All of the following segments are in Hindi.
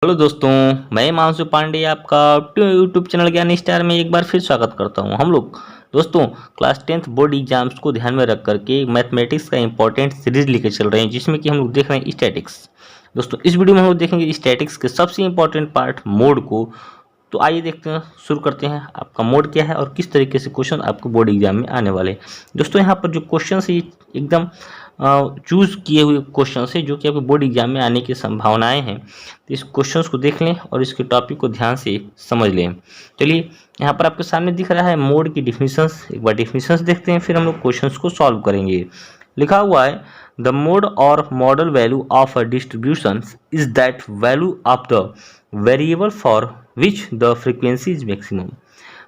हेलो दोस्तों, मैं हिमांशु पांडे आपका यूट्यूब चैनल ज्ञान स्टार में एक बार फिर स्वागत करता हूं। हम लोग दोस्तों क्लास 10th बोर्ड एग्जाम्स को ध्यान में रख करके मैथमेटिक्स का इंपॉर्टेंट सीरीज लेकर चल रहे हैं, जिसमें कि हम लोग देख रहे हैं स्टैटिक्स। दोस्तों इस वीडियो में हम लोग देखेंगे स्टैटिक्स के सबसे इंपॉर्टेंट पार्ट मोड को। तो आइए देखते हैं, शुरू करते हैं। आपका मोड क्या है और किस तरीके से क्वेश्चन आपको बोर्ड एग्जाम में आने वाले हैं। दोस्तों यहाँ पर जो क्वेश्चन है एकदम चूज किए हुए क्वेश्चन है, जो कि आपके बोर्ड एग्जाम में आने की संभावनाएं हैं। तो इस क्वेश्चंस को देख लें और इसके टॉपिक को ध्यान से समझ लें। चलिए यहाँ पर आपके सामने दिख रहा है मोड की डिफिनीशंस। एक बार डिफिनीशंस देखते हैं, फिर हम लोग क्वेश्चंस को सॉल्व करेंगे। लिखा हुआ है द मोड और model value of a distribution is that value of the variable for which the frequency is maximum.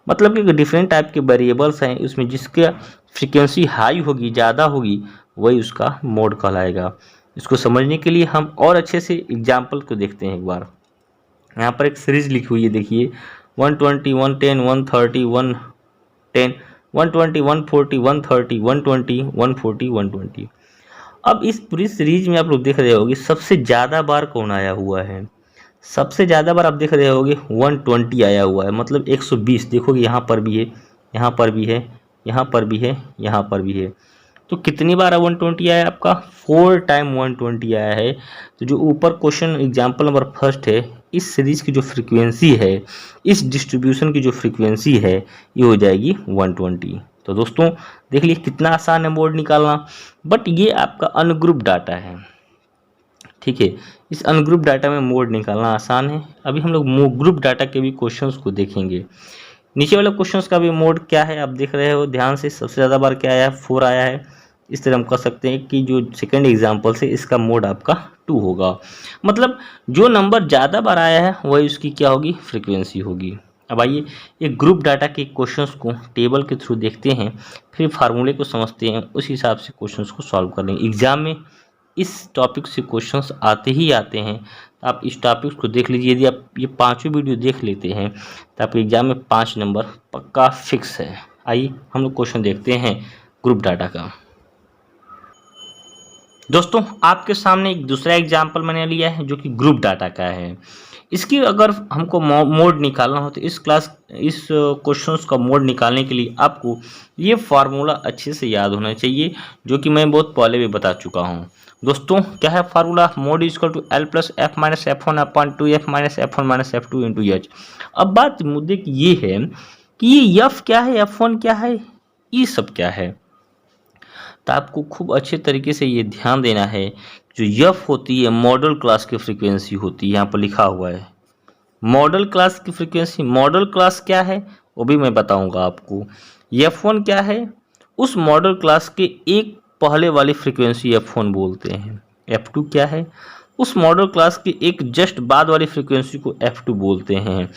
मतलब कि डिफरेंट टाइप के वेरिएबल्स हैं, उसमें जिसका फ्रीक्वेंसी हाई होगी, ज़्यादा होगी, वही उसका मोड कहलाएगा। इसको समझने के लिए हम और अच्छे से एग्जाम्पल को देखते हैं। एक बार यहाँ पर एक सीरीज लिखी हुई है, देखिए 120, 110, 130, 110, 120, 140, 130, 120, 140, 120। अब इस पूरी सीरीज में आप लोग देख रहे होंगे सबसे ज़्यादा बार कौन आया हुआ है। सबसे ज़्यादा बार आप देख रहे होंगे 120 आया हुआ है, मतलब 120। देखोगे यहाँ पर भी है, यहाँ पर भी है, यहाँ पर भी है, यहाँ पर भी है। तो कितनी बार 120 आया आपका? 4 टाइम 120 आया है। तो जो ऊपर क्वेश्चन एग्जाम्पल नंबर फर्स्ट है, इस सीरीज की जो फ्रीक्वेंसी है, इस डिस्ट्रीब्यूशन की जो फ्रीक्वेंसी है, ये हो जाएगी 120। तो दोस्तों देख लीजिए कितना आसान है मोड निकालना। बट ये आपका अनग्रुप डाटा है, ठीक है। इस अनग्रुप डाटा में मोड निकालना आसान है। अभी हम लोग ग्रुप डाटा के भी क्वेश्चंस को देखेंगे। नीचे वाले क्वेश्चंस का भी मोड क्या है आप देख रहे हो ध्यान से। सबसे ज़्यादा बार क्या आया है? 4 आया है। इस तरह हम कह सकते हैं कि जो सेकंड एग्जाम्पल से इसका मोड आपका 2 होगा। मतलब जो नंबर ज़्यादा बार आया है वही उसकी क्या होगी? फ्रीक्वेंसी होगी। अब आइए एक ग्रुप डाटा के क्वेश्चंस को टेबल के थ्रू देखते हैं, फिर फार्मूले को समझते हैं, उस हिसाब से क्वेश्चंस को सॉल्व कर लेंगे। एग्जाम में इस टॉपिक से क्वेश्चंस आते ही आते हैं, तो आप इस टॉपिक को देख लीजिए। यदि आप ये पांचों वीडियो देख लेते हैं तो आपके एग्जाम में 5 नंबर पक्का फिक्स है। आइए हम लोग क्वेश्चन देखते हैं ग्रुप डाटा का। दोस्तों आपके सामने एक दूसरा एग्जाम्पल मैंने लिया है जो कि ग्रुप डाटा का है। इसकी अगर हमको मोड निकालना हो तो इस क्वेश्चंस का मोड निकालने के लिए आपको ये फार्मूला अच्छे से याद होना चाहिए, जो कि मैं बहुत पहले भी बता चुका हूँ। दोस्तों क्या है formula? Mode is equal to L plus F minus F one upon two F minus F one minus F two into H. अब बात मुद्दे की ये है कि ये एफ क्या है, एफ वन क्या है, ये सब क्या है। तो आपको खूब अच्छे तरीके से ये ध्यान देना है। जो एफ होती है मॉडल क्लास की फ्रीक्वेंसी होती है, यहाँ पर लिखा हुआ है मॉडल क्लास की फ्रीक्वेंसी। मॉडल क्लास क्या है वो भी मैं बताऊंगा आपको। एफ वन क्या है? उस मॉडल क्लास के एक पहले वाली फ्रीक्वेंसी एफ वन बोलते हैं। एफ टू क्या है? उस मॉडल क्लास के एक जस्ट बाद वाली फ्रीक्वेंसी को एफ टू बोलते हैं।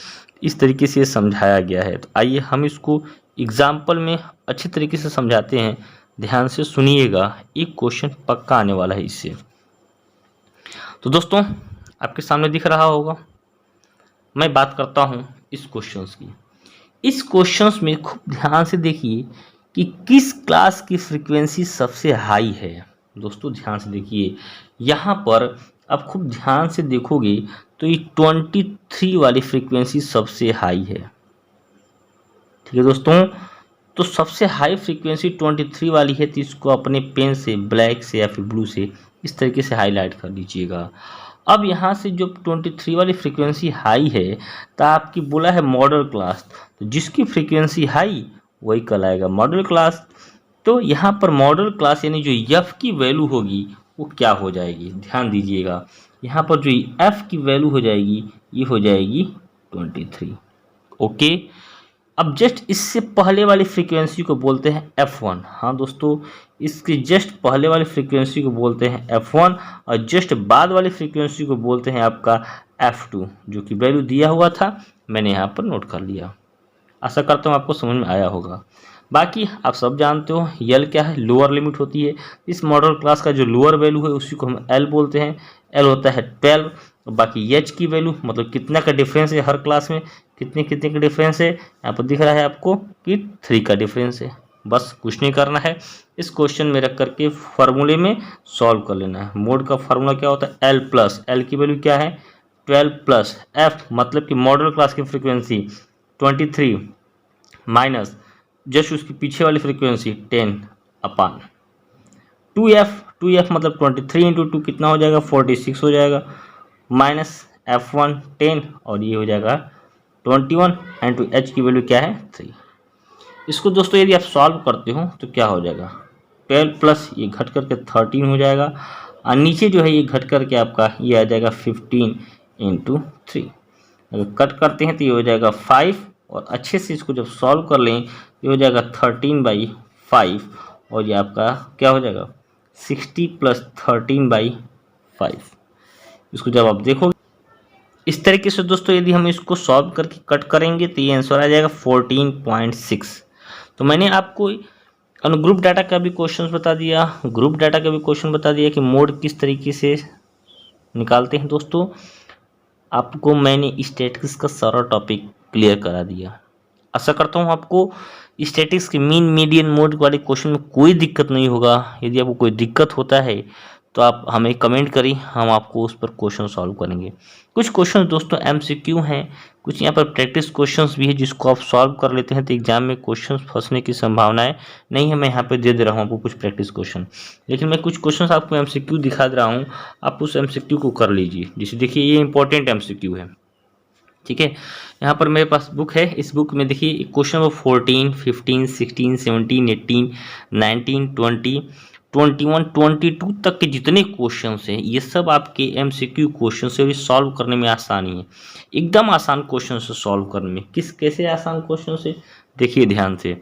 इस तरीके से ये समझाया गया है। तो आइए हम इसको एग्जाम्पल में अच्छी तरीके से समझाते हैं। ध्यान से सुनिएगा, एक क्वेश्चन पक्का आने वाला है इससे। तो दोस्तों आपके सामने दिख रहा होगा, मैं बात करता हूँ इस क्वेश्चंस की। इस क्वेश्चंस में खूब ध्यान से देखिए कि किस क्लास की फ्रीक्वेंसी सबसे हाई है। दोस्तों ध्यान से देखिए, यहाँ पर आप खूब ध्यान से देखोगे तो ये 23 वाली फ्रीक्वेंसी सबसे हाई है, ठीक है दोस्तों। तो सबसे हाई फ्रीक्वेंसी 23 वाली है, तो इसको अपने पेन से ब्लैक से या फिर ब्लू से इस तरीके से हाईलाइट कर लीजिएगा। अब यहाँ से जो 23 वाली फ्रीक्वेंसी हाई है, तो आपकी बोला है मॉडल क्लास, तो जिसकी फ्रीक्वेंसी हाई वही कहलाएगा मॉडल क्लास। तो यहाँ पर मॉडल क्लास यानी जो एफ की वैल्यू होगी वो क्या हो जाएगी? ध्यान दीजिएगा, यहाँ पर जो एफ की वैल्यू हो जाएगी ये हो जाएगी 23। ओके। अब जस्ट इससे पहले वाली फ्रीक्वेंसी को बोलते हैं F1। हाँ दोस्तों, इसके जस्ट पहले वाली फ्रीक्वेंसी को बोलते हैं F1 और जस्ट बाद वाली फ्रीक्वेंसी को बोलते हैं आपका F2, जो कि वैल्यू दिया हुआ था, मैंने यहाँ पर नोट कर लिया। आशा करता हूँ आपको समझ में आया होगा। बाकी आप सब जानते हो यल क्या है? लोअर लिमिट होती है। इस मॉडल क्लास का जो लोअर वैल्यू है उसी को हम एल बोलते हैं। एल होता है 12। बाकी एच की वैल्यू मतलब कितना का डिफरेंस है हर क्लास में, कितने कितने का डिफरेंस है, यहाँ पर दिख रहा है आपको कि 3 का डिफरेंस है। बस कुछ नहीं करना है, इस क्वेश्चन में रख करके फार्मूले में सॉल्व कर लेना है। मोड का फार्मूला क्या होता है? एल प्लस एल की वैल्यू क्या है? 12 प्लस एफ मतलब कि मॉडल क्लास की फ्रीक्वेंसी 23 माइनस जस्ट उसकी पीछे वाली फ्रीक्वेंसी 10 अपान 2f मतलब 23 इंटू 2 कितना हो जाएगा 46 हो जाएगा माइनस f1 10 और ये हो जाएगा 21 एंड टू h की वैल्यू क्या है 3। इसको दोस्तों यदि आप सॉल्व करते हो तो क्या हो जाएगा 12 प्लस ये घट करके 13 हो जाएगा और नीचे जो है ये घट करके आपका ये आ जाएगा 15 इंटू 3। अगर कट करते हैं तो ये हो जाएगा 5 और अच्छे से इसको जब सॉल्व कर लें ये हो जाएगा 13/5 और ये आपका क्या हो जाएगा 60 प्लस 13/5। इसको जब आप देखोगे इस तरीके से दोस्तों यदि हम इसको सॉल्व करके कट करेंगे तो ये आंसर आ जाएगा 14.6। तो मैंने आपको अनुग्रुप डाटा का भी क्वेश्चन बता दिया, ग्रुप डाटा का भी क्वेश्चन बता दिया कि मोड किस तरीके से निकालते हैं। दोस्तों आपको मैंने स्टैटिस्टिक्स का सारा टॉपिक क्लियर करा दिया। आशा करता हूँ आपको स्टैटिस्टिक्स के मीन मीडियन मोड वाले क्वेश्चन में कोई दिक्कत नहीं होगा। यदि आपको कोई दिक्कत होता है तो आप हमें कमेंट करें, हम आपको उस पर क्वेश्चन सॉल्व करेंगे। कुछ क्वेश्चन दोस्तों एमसीक्यू हैं, कुछ यहाँ पर प्रैक्टिस क्वेश्चंस भी है जिसको आप सॉल्व कर लेते हैं तो एग्जाम में क्वेश्चन फंसने की संभावनाएं नहीं है। मैं यहाँ पे दे दे रहा हूँ आपको कुछ प्रैक्टिस क्वेश्चन, लेकिन मैं कुछ क्वेश्चन आपको एमसीक्यू दिखा दे रहा हूँ, आप उस एमसीक्यू को कर लीजिए। जैसे देखिए ये इंपॉर्टेंट एमसीक्यू है, ठीक है। यहाँ पर मेरे पास बुक है, इस बुक में देखिए क्वेश्चन नंबर 14, 15, 16, 17, 18, 19, 20, 21, 22 तक के जितने क्वेश्चन हैं ये सब आपके एमसीक्यू क्वेश्चन से भी सॉल्व करने में आसानी है, एकदम आसान क्वेश्चन से सॉल्व करने में। कैसे आसान क्वेश्चन से, देखिए ध्यान से।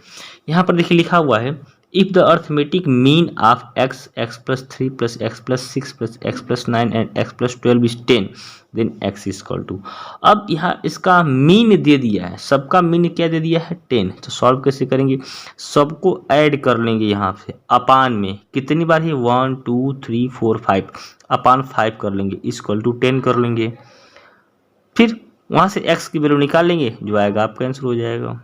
यहाँ पर देखिए लिखा हुआ है if the arithmetic mean of x plus 3 plus x plus 6 plus x plus 9 and x plus 12 is 10 then x is equal to. अब यहाँ इसका मीन दे दिया है, सबका मीन क्या दे दिया है 10। तो सॉल्व कैसे करेंगे, सबको ऐड कर लेंगे यहाँ से अपान में, कितनी बार है 1 2 3 4 5 अपान 5 कर लेंगे इक्वल टू 10 कर लेंगे। फिर वहाँ से x की वैल्यू निकाल लेंगे, जो आएगा आपका आंसर हो जाएगा।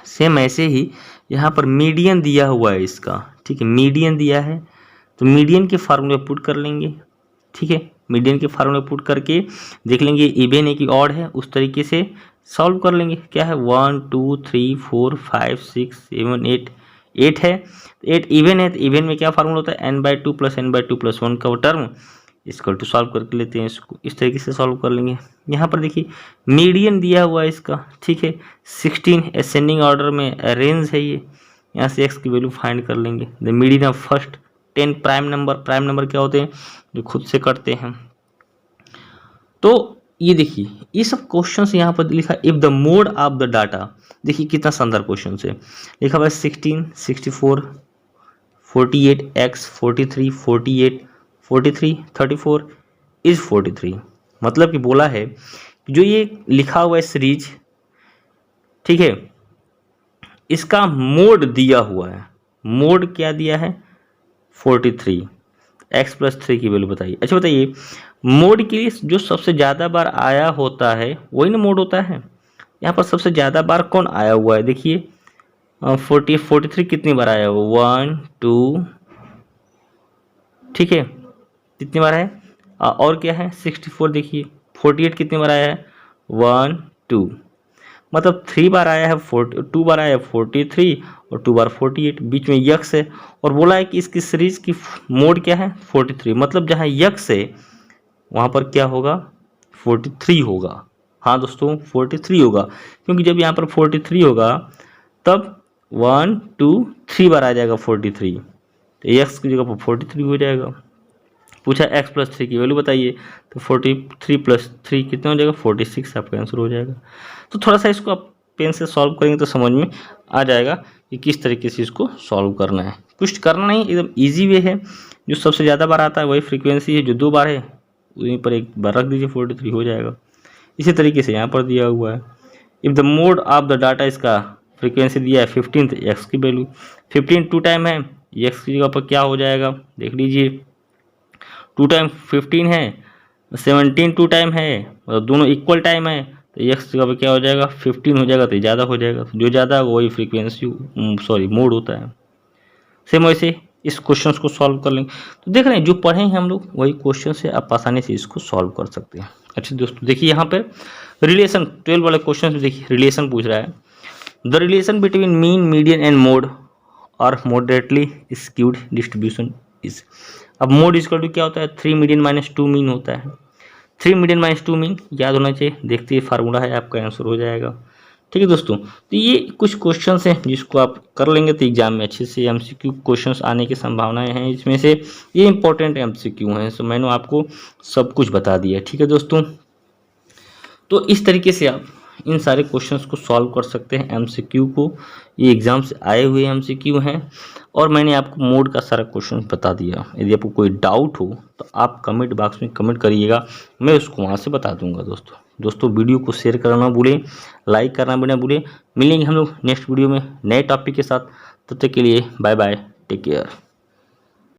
सेम ऐसे ही यहाँ पर मीडियन दिया हुआ है इसका, ठीक है, मीडियन दिया है तो मीडियन के फार्मूले पुट कर लेंगे, ठीक है। मीडियन के फार्मूले पुट करके देख लेंगे इवन है कि ऑड है, उस तरीके से सॉल्व कर लेंगे। क्या है 1 2 3 4 5 6 7 8 8 है, 8 इवन है तो इवन में क्या फार्मूला होता है n/2 + n/2 + 1 का टर्म इसको टू सॉल्व करके लेते हैं, इसको इस तरीके से सॉल्व कर लेंगे। यहाँ पर देखिए मीडियन दिया हुआ है इसका, ठीक है, 16 असेंडिंग ऑर्डर में रेंज है ये, यहाँ से x की वैल्यू फाइंड कर लेंगे। The median of first 10 prime number क्या होते हैं जो खुद से कटते हैं। तो ये देखिए ये सब क्वेश्चन यहाँ पर लिखा if the mode of the data, देखिए कितना शानदार क्वेश्चन है। लिखा हुआ है 16 64 48 x 43 48 43 34 इज 43। मतलब कि बोला है कि जो ये लिखा हुआ है सीरीज, ठीक है, इसका मोड दिया हुआ है, मोड क्या दिया है 43, x + 3 की वैल्यू बताइए। अच्छा बताइए मोड के लिए जो सबसे ज़्यादा बार आया होता है वही ना मोड होता है। यहाँ पर सबसे ज़्यादा बार कौन आया हुआ है, देखिए 43 कितनी बार आया हुआ 1 2, ठीक है, कितनी बार है, और क्या है 64, देखिए 48 कितनी बार आया है 1 2, मतलब 3 बार आया है 2 बार आया है 43 और 2 बार 48, बीच में यक्स है और बोला है कि इसकी सीरीज की मोड क्या है 43, मतलब जहाँ यक्स है वहाँ पर क्या होगा 43 होगा। हाँ दोस्तों 43 होगा, क्योंकि जब यहाँ पर 43 होगा तब 1 2 3 बार आ जाएगा 43, तो यक्स की जगह पर 43 हो जाएगा। पूछा x + 3 की वैल्यू बताइए, तो 43 + 3 कितना हो जाएगा 46, आपका आंसर हो जाएगा। तो थोड़ा सा इसको आप पेन से सॉल्व करेंगे तो समझ में आ जाएगा कि किस तरीके से इसको सॉल्व करना है। कुछ करना नहीं, एकदम इजी वे है। जो सबसे ज़्यादा बार आता है वही फ्रीक्वेंसी है, जो 2 बार है वहीं पर 1 बार रख दीजिए 43 हो जाएगा। इसी तरीके से यहाँ पर दिया हुआ है if the mode of the data, इसका फ्रीक्वेंसी दिया है 15, तो एक्स की वैल्यू 15 2 टाइम है, एक्स की जगह पर क्या हो जाएगा देख लीजिए, 2 टाइम 15 है, 17 2 टाइम है, मतलब दोनों इक्वल टाइम है, तो एक्स जगह पर क्या हो जाएगा 15 हो जाएगा, तो ज़्यादा हो जाएगा, तो जो ज़्यादा वही फ्रीक्वेंसी मोड होता है। सेम वैसे इस क्वेश्चन को सॉल्व कर लेंगे। तो देख रहे हैं जो पढ़े हैं हम लोग वही क्वेश्चन से आप आसानी से इसको सॉल्व कर सकते हैं। अच्छा दोस्तों देखिए यहाँ पर रिलेशन 12 वाले क्वेश्चन में देखिए रिलेशन पूछ रहा है। The relation between mean median and mode और मॉडरेटली स्क्यूड डिस्ट्रीब्यूशन इज। अब मोड इक्वल टू क्या होता है, 3 मीडियन माइनस 2 मीन होता है। 3 मीडियन माइनस 2 मीन याद होना चाहिए, देखते ही फार्मूला है आपका आंसर हो जाएगा। ठीक है दोस्तों, तो ये कुछ क्वेश्चंस हैं जिसको आप कर लेंगे तो एग्जाम में अच्छे से एमसीक्यू क्वेश्चंस आने की संभावनाएं हैं। इसमें से ये इंपॉर्टेंट एमसीक्यू हैं, सो मैंने आपको सब कुछ बता दिया। ठीक है दोस्तों, तो इस तरीके से आप इन सारे क्वेश्चंस को सॉल्व कर सकते हैं एमसीक्यू को। ये एग्जाम से आए हुए एमसीक्यू हैं और मैंने आपको मोड का सारा क्वेश्चन बता दिया। यदि आपको कोई डाउट हो तो आप कमेंट बॉक्स में कमेंट करिएगा, मैं उसको वहाँ से बता दूंगा। दोस्तों वीडियो को शेयर करना ना भूलें, लाइक करना भी ना भूलें। मिलेंगे हम लोग नेक्स्ट वीडियो में नए टॉपिक के साथ, तब तक के लिए बाय बाय, टेक केयर।